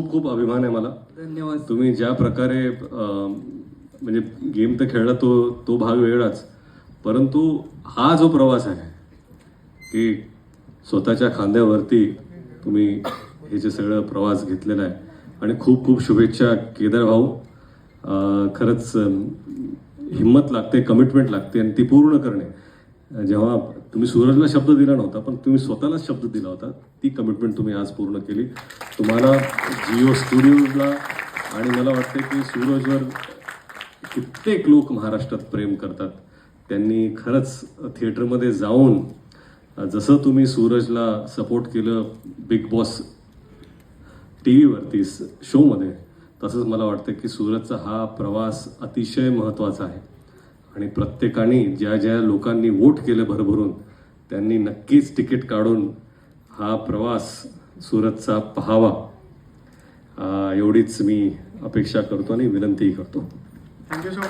खूप खूप अभिमान आहे मला. धन्यवाद. तुम्ही ज्या प्रकारे म्हणजे गेम तर खेळला तो भाग वेगळाच, परंतु हा जो प्रवास आहे की स्वतःच्या खांद्यावरती तुम्ही हे जे सगळं प्रवास घेतलेला आहे, आणि खूप खूप शुभेच्छा केदार भाऊ. खरंच हिंमत लागते, कमिटमेंट लागते आणि ती पूर्ण करणे. जेव्हा तुम्ही सूरजला शब्द दिला नव्हता, पण तुम्ही स्वतःलाच शब्द दिला होता, ती कमिटमेंट तुम्ही आज पूर्ण केली. तुम्हाला जिओ स्टुडिओजला आणि मला वाटतं की सूरजवर कित्येक लोक महाराष्ट्रात प्रेम करतात. त्यांनी खरंच थिएटरमध्ये जाऊन जसं तुम्ही सूरजला सपोर्ट केलं बिग बॉस टी व्हीवरती शोमध्ये, तसंच मला वाटतं की सूरजचा हा प्रवास अतिशय महत्त्वाचा आहे. आणि प्रत्येकाने ज्या ज्या लोकांनी वोट केलं भरभरून, त्यांनी नक्कीच तिकीट काढून हा प्रवास सूरजचा पाहावा, एवढीच मी अपेक्षा करतो आणि विनंतीही करतो. Thank you so much.